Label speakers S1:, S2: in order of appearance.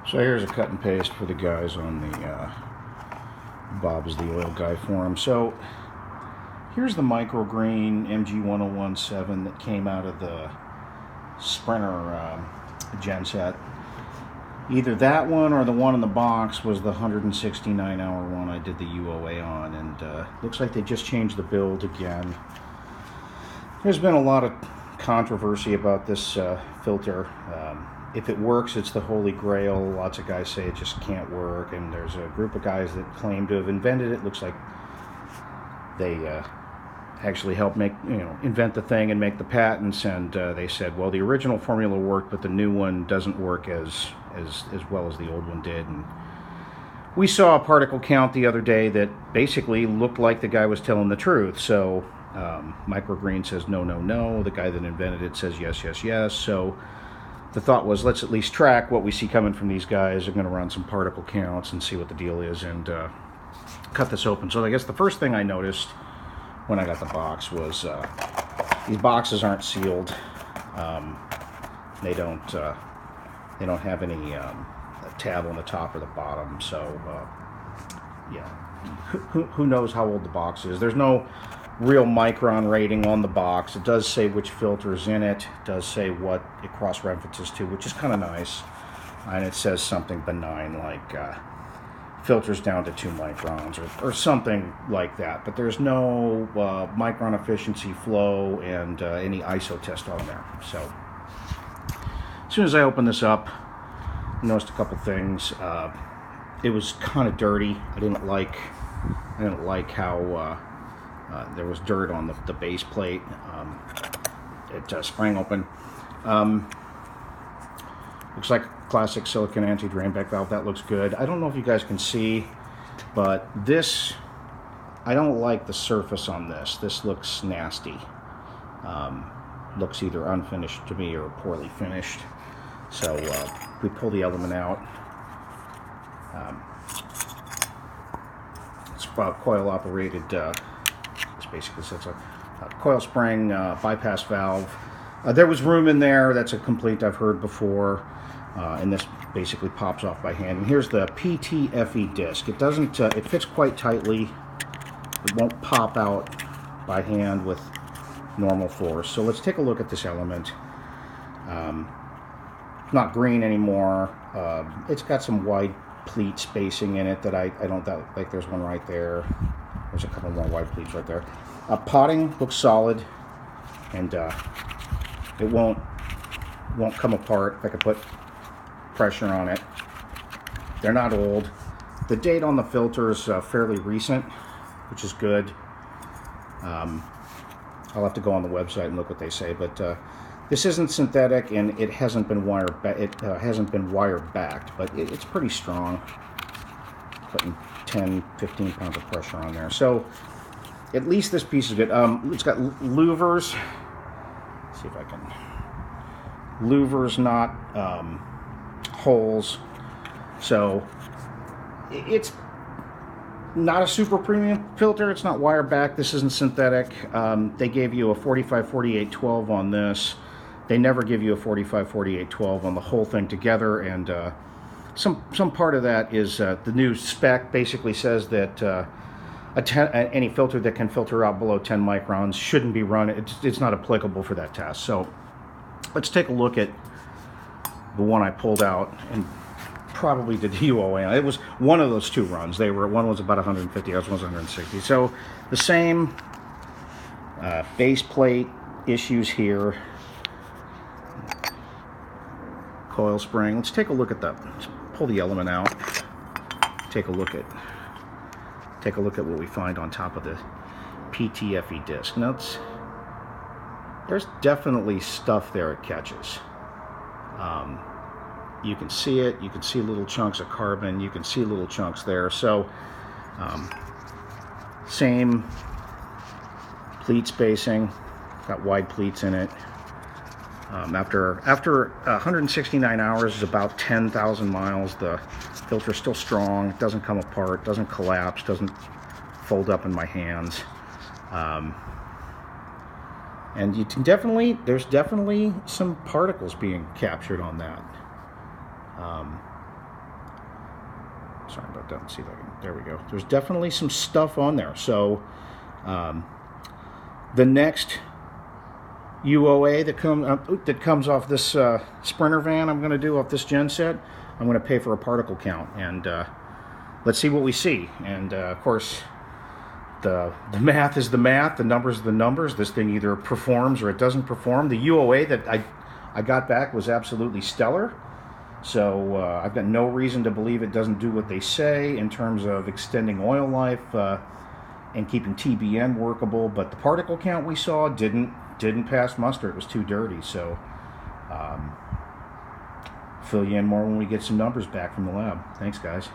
S1: So here's a cut and paste for the guys on the Bob is the oil guy forum. So here's the Microgreen MG-101-7 that came out of the Sprinter genset. Either that one or the one in the box was the 169-hour one I did the UOA on, and looks like they just changed the build again. There's been a lot of controversy about this filter. If it works, it's the holy grail. Lots of guys say it just can't work, and there's a group of guys that claim to have invented it. Looks like they actually helped invent the thing and make the patents, and they said, well, the original formula worked, but the new one doesn't work as well as the old one did. And we saw a particle count the other day that basically looked like the guy was telling the truth. So Microgreen says no, no, no. The guy that invented it says yes, yes, yes. So the thought was, let's at least track what we see coming from these guys. They're going to run some particle counts and see what the deal is, and cut this open. So I guess the first thing I noticed when I got the box was these boxes aren't sealed. They don't have any tab on the top or the bottom. So yeah, who knows how old the box is? There's no real micron rating on the box. It does say which filter's in it. It does say what it cross-references to, which is kind of nice. And it says something benign like filters down to 2 microns or something like that. But there's no micron efficiency flow and any ISO test on there. So as soon as I opened this up, I noticed a couple things. It was kind of dirty. I didn't like how there was dirt on the base plate. It sprang open. Looks like a classic silicon anti-drainback valve. That looks good. I don't know if you guys can see, but this, I don't like the surface on this. This looks nasty. Looks either unfinished to me or poorly finished. So we pull the element out. It's coil operated. Basically, so it's a coil spring bypass valve. There was room in there. That's a complaint I've heard before, and this basically pops off by hand. And here's the PTFE disc. It doesn't. It fits quite tightly. It won't pop out by hand with normal force. So let's take a look at this element. It's not green anymore. It's got some wide pleat spacing in it that I don't like. There's one right there. There's a couple more wide pleats right there. Potting looks solid, and it won't come apart if I could put pressure on it. They're not old. The date on the filter is fairly recent, which is good. I'll have to go on the website and look what they say, but this isn't synthetic, and it hasn't been wire backed, but it's pretty strong. Putting 10-15 pounds of pressure on there, so at least this piece is good. It's got louvers. Let's see if I can. Louvers, not holes. So it's not a super premium filter. It's not wire back. This isn't synthetic. They gave you a 45-48-12 on this. They never give you a 45-48-12 on the whole thing together, and some part of that is the new spec basically says that any filter that can filter out below 10 microns shouldn't be run. It's not applicable for that test. So let's take a look at the one I pulled out and probably did the UOA. It was one of those 2 runs. One was about 150, the other one was 160. So the same base plate issues here. Coil spring. Let's take a look at that. Let's pull the element out. Take a look at what we find on top of the PTFE disc. Now there's definitely stuff there it catches. You can see it. You can see little chunks of carbon. You can see little chunks there. So same pleat spacing. Got wide pleats in it. After 169 hours is about 10,000 miles. The filter's still strong. It doesn't come apart, doesn't collapse, doesn't fold up in my hands. And you can there's definitely some particles being captured on that. Sorry about that. Let's see if I can. There we go. There's definitely some stuff on there. So the next UOA that comes off this Sprinter van I'm going to do off this genset, I'm going to pay for a particle count, and let's see what we see. And of course, the math is the math, the numbers are the numbers. This thing either performs or it doesn't perform. The UOA that I got back was absolutely stellar. So I've got no reason to believe it doesn't do what they say in terms of extending oil life and keeping TBN workable. But the particle count we saw didn't pass muster. It was too dirty. So fill you in more when we get some numbers back from the lab. Thanks, guys.